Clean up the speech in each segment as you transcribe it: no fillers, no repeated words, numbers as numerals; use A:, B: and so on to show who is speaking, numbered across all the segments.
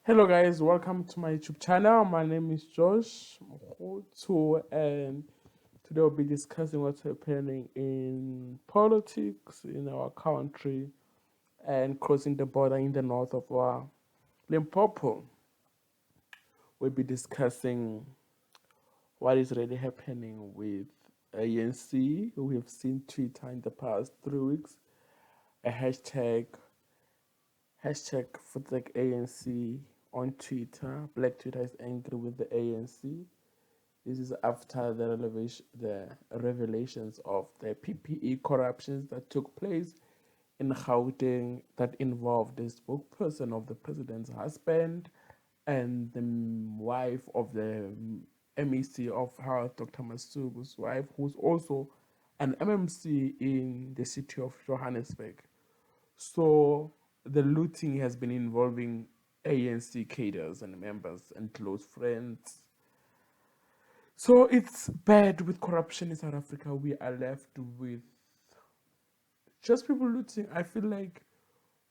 A: Hello guys, welcome to my YouTube channel. My name is Josh Mokhoto, and today we'll be discussing what's happening in politics in our country and crossing the border in the north of our Limpopo. We'll be discussing what is really happening with ANC. We have seen Twitter in the past 3 weeks, a hashtag for the ANC on Twitter. Black Twitter is angry with the ANC. This is after the revelations of the PPE corruptions that took place in Gauteng that involved the spokesperson of the president's husband and the wife of the MEC of Health, Dr. Masukus' wife, who's also an MMC in the city of Johannesburg. So the looting has been involving ANC cadres and members and close friends. So it's bad with corruption in South Africa. We are left with just people looting. I feel like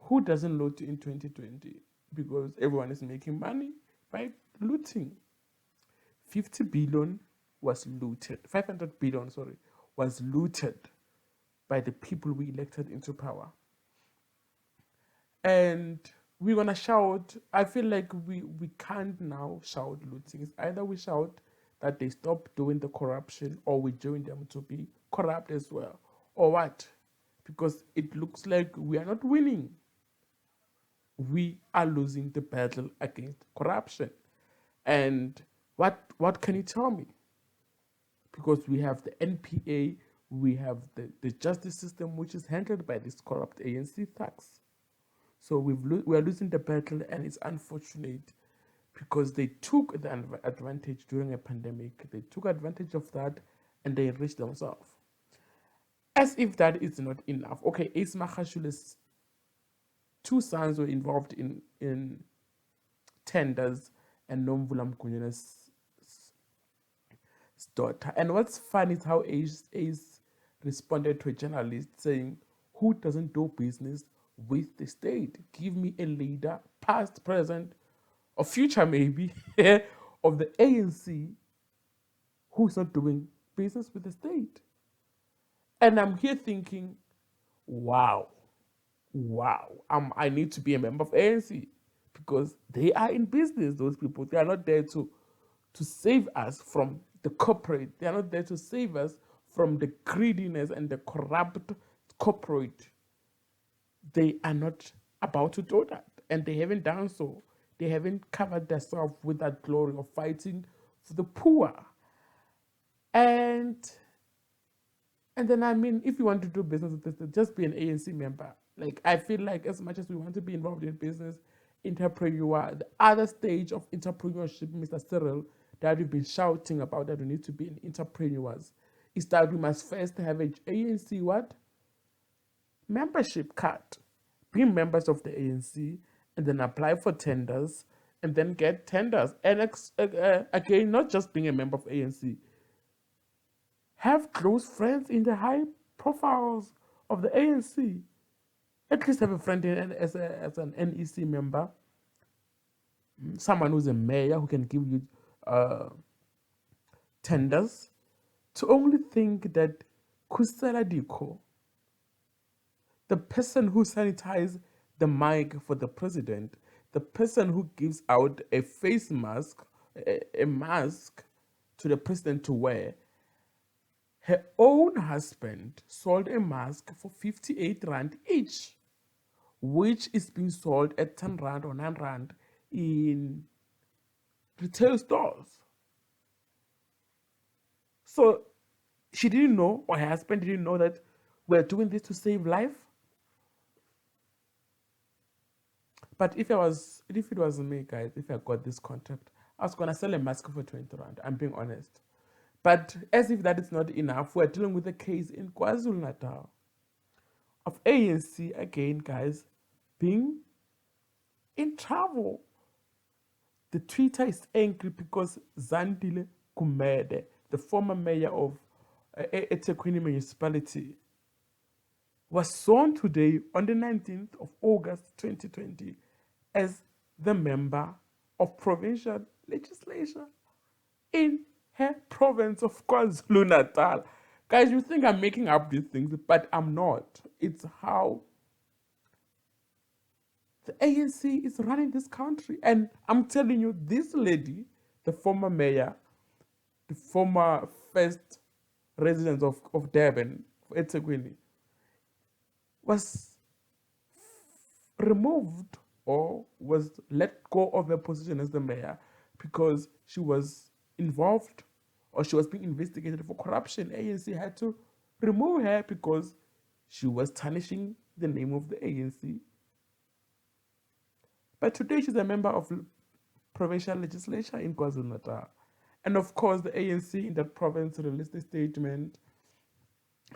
A: who doesn't loot in 2020? Because everyone is making money by looting. 50 billion was looted. 500 billion, was looted by the people we elected into power. And we're gonna shout. I feel like we can't now shout looting. It's either we shout that they stop doing the corruption or we join them to be corrupt as well. Or what? Because it looks like we are not winning. We are losing the battle against corruption. And what can you tell me? Because we have the NPA, we have the justice system which is handled by these corrupt ANC thugs. So we are losing the battle, and it's unfortunate because they took the advantage during a pandemic. They took advantage of that and they enriched themselves. As if that is not enough. Okay, Ace Magashule's two sons were involved in tenders and Nomvula Mgunye's daughter. And what's fun is how Ace responded to a journalist saying, "Who doesn't do business with the state? Give me a leader, past, present, or future maybe, of the ANC who's not doing business with the state." And I'm here thinking, wow, I need to be a member of ANC because they are in business, those people. They are not there to save us from the corporate. They are not there to save us from the greediness and the corrupt corporate. They are not about to do that, and they haven't done so. They haven't covered themselves with that glory of fighting for the poor. And then, I mean, if you want to do business with this, just be an ANC member. Like, I feel like as much as we want to be involved in business, entrepreneur, the other stage of entrepreneurship, Mr. Cyril, that we've been shouting about that we need to be entrepreneurs, is that we must first have an ANC what? Membership card. Be members of the ANC and then apply for tenders and then get tenders. And again, not just being a member of ANC, have close friends in the high profiles of the ANC. At least have a friend as an NEC member, someone who's a mayor who can give you tenders. To only think that Kusela Diko, the person who sanitizes the mic for the president, the person who gives out a face mask, a mask to the president to wear, her own husband sold a mask for 58 rand each, which is being sold at 10 rand or 9 rand in retail stores. So she didn't know, or her husband didn't know, that we're doing this to save life. But if it was me, guys, if I got this contract, I was gonna sell a mask for 20 rand. I'm being honest. But as if that is not enough, we're dealing with a case in Kwa-zulu Natal of ANC again, guys, being in trouble. The Twitter is angry because Zandile Gumede, the former mayor of eThekwini municipality, was sworn today on the 19th of August 2020 as the member of provincial legislature in her province of Kwa-zulu Natal. Guys, you think I'm making up these things, but I'm not. It's how the ANC is running this country. And I'm telling you, this lady, the former mayor, the former first resident of Durban, eThekwini, was removed or was let go of her position as the mayor because she was involved or she was being investigated for corruption. ANC had to remove her because she was tarnishing the name of the ANC. But today she's a member of provincial legislature in KwaZulu Natal. And of course, the ANC in that province released a statement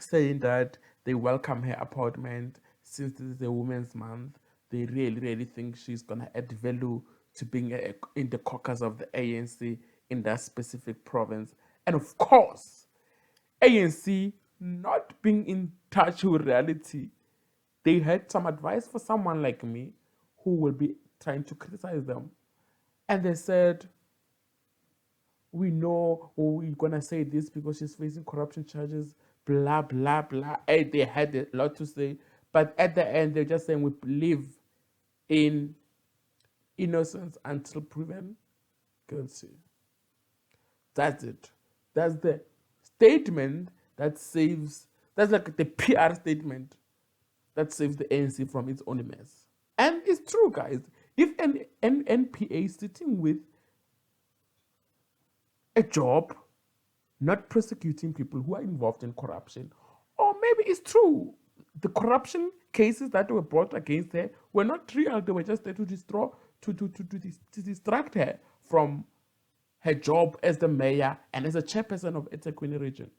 A: saying that they welcome her appointment since this is a Women's Month. They really, really think she's going to add value to being in the caucus of the ANC in that specific province. And of course, ANC not being in touch with reality, they had some advice for someone like me who will be trying to criticize them. And they said, we know, or we're going to say this because she's facing corruption charges, blah, blah, blah. And they had a lot to say. But at the end, they're just saying we believe in innocence until proven guilty. That's it. That's the statement that saves, that's like the PR statement that saves the ANC from its own mess. And it's true, guys. If an NPA is sitting with a job, not prosecuting people who are involved in corruption, or maybe it's true, the corruption cases that were brought against her were not real. They were just there to destroy, to distract her from her job as the mayor and as a chairperson of eThekwini region.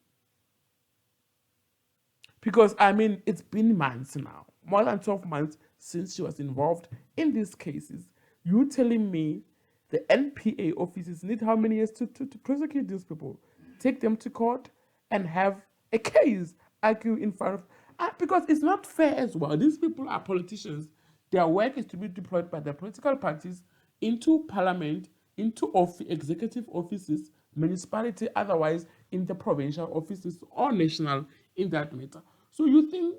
A: Because, I mean, it's been months now, more than 12 months since she was involved in these cases. You telling me the NPA offices need how many years to prosecute these people? Take them to court and have a case, argue in front of... because it's not fair as well. These people are politicians. Their work is to be deployed by the political parties into parliament, into executive offices, municipality, otherwise in the provincial offices or national in that matter. So you think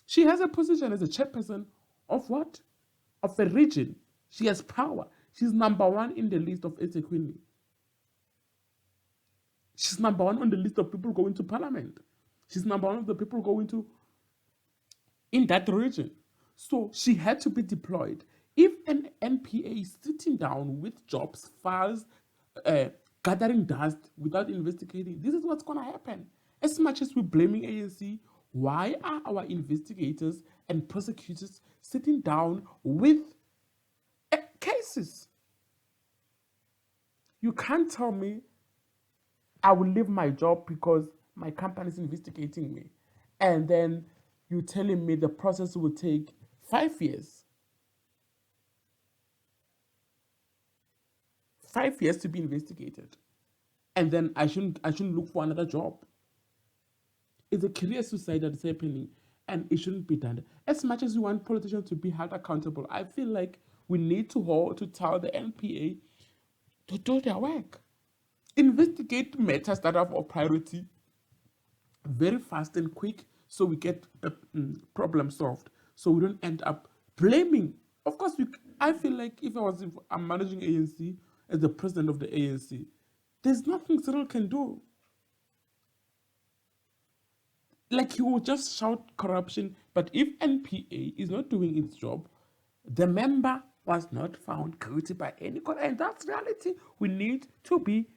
A: she has a position as a chairperson of what? Of a region. She has power. She's number one in the list of eThekwini. She's number one on the list of people going to parliament. She's number one of the people going to in that region. So she had to be deployed. If an NPA is sitting down with jobs, files, gathering dust without investigating, this is what's going to happen. As much as we're blaming ANC, why are our investigators and prosecutors sitting down with cases? You can't tell me I will leave my job because my company is investigating me. And then you're telling me the process will take 5 years. 5 years to be investigated. And then I shouldn't look for another job. It's a career suicide that is happening, and it shouldn't be done. As much as we want politicians to be held accountable, I feel like we need to tell the NPA to do their work. Investigate matters that are of priority very fast and quick so we get a problem solved. So we don't end up blaming. Of course, I feel like if I'm managing ANC as the president of the ANC, there's nothing Cyril can do. Like, he will just shout corruption, but if NPA is not doing its job, the member was not found guilty by any court, and that's reality. We need to be,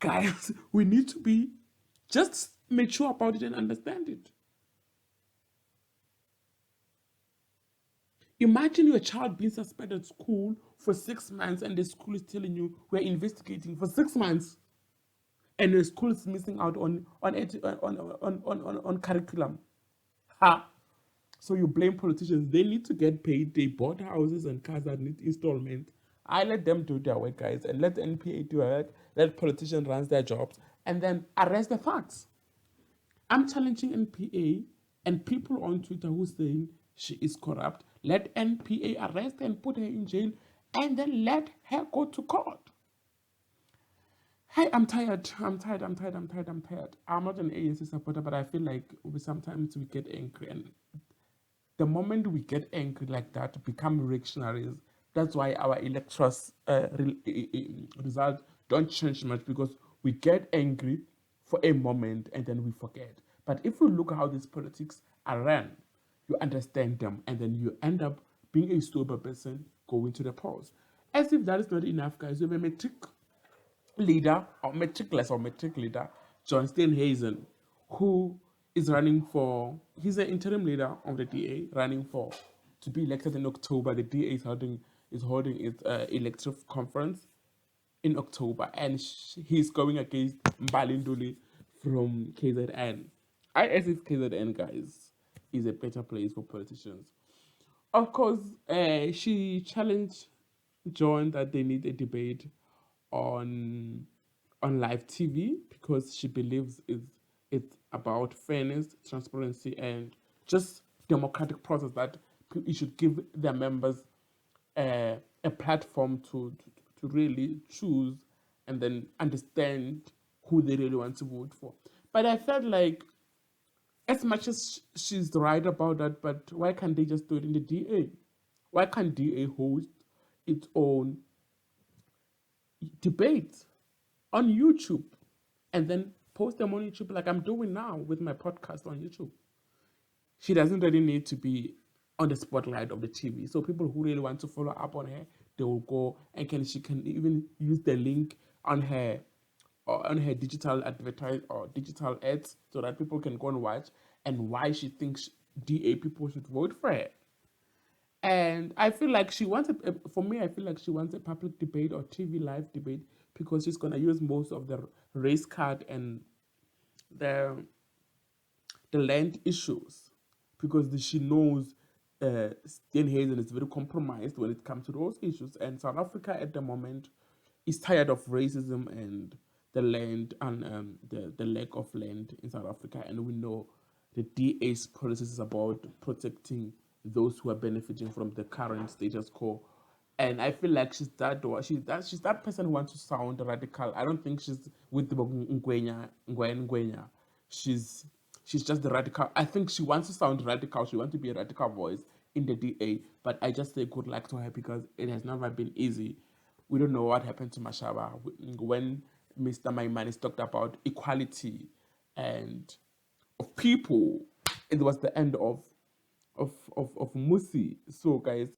A: guys, we need to be just mature about it and understand it. Imagine your child being suspended at school for 6 months and the school is telling you we're investigating for 6 months. And the school is missing out on curriculum. So you blame politicians. They need to get paid. They bought houses and cars that need installment. I let them do their work, guys, and let the NPA do their work. Let politicians run their jobs, and then arrest the facts. I'm challenging NPA and people on Twitter who saying she is corrupt. Let NPA arrest her and put her in jail and then let her go to court. Hey, I'm tired. I'm tired. I'm tired. I'm tired. I'm tired. I'm not an ANC supporter, but I feel like sometimes we get angry, and the moment we get angry like that, become reactionaries. That's why our electoral result don't change much, because we get angry for a moment and then we forget. But if you look at how these politics are run, you understand them, and then you end up being a sober person going to the polls. As if that is not enough, guys. We have a matric leader, or matricless or matric leader, John Steiynhuisen, who is running for, he's an interim leader of the DA, running for to be elected in October. The DA is holding its elective conference in October, and he's going against Mbali Ntuli from KZN. As if KZN, guys, is a better place for politicians. Of course, she challenged John that they need a debate on live TV, because she believes it's about fairness, transparency, and just democratic process, that you should give their members a platform to really choose and then understand who they really want to vote for. But I felt like, as much as she's right about that, but why can't they just do it in the DA? Why can't DA host its own debate on YouTube and then post them on YouTube, like I'm doing now with my podcast on YouTube? She doesn't really need to be on the spotlight of the TV. So people who really want to follow up on her, they will go, and she can even use the link on her digital advertise or digital ads, so that people can go and watch and why she thinks DA people should vote for her. And I feel like she wants for me, I feel like she wants a public debate or TV live debate, because she's gonna use most of the race card and the land issues, because she knows Steiynhuisen is very compromised when it comes to those issues. And South Africa at the moment is tired of racism and the land, and the lack of land in South Africa. And we know the DA's policies is about protecting those who are benefiting from the current status quo. And I feel like she's that person who wants to sound radical. I don't think she's with the Ngwenya. She's she's just the radical. I think she wants to sound radical. She wants to be a radical voice in the DA. But I just say good luck to her, because it has never been easy. We don't know what happened to Mashaba when Mr. Maimane talked about equality and of people. It was the end of Musi. So, guys,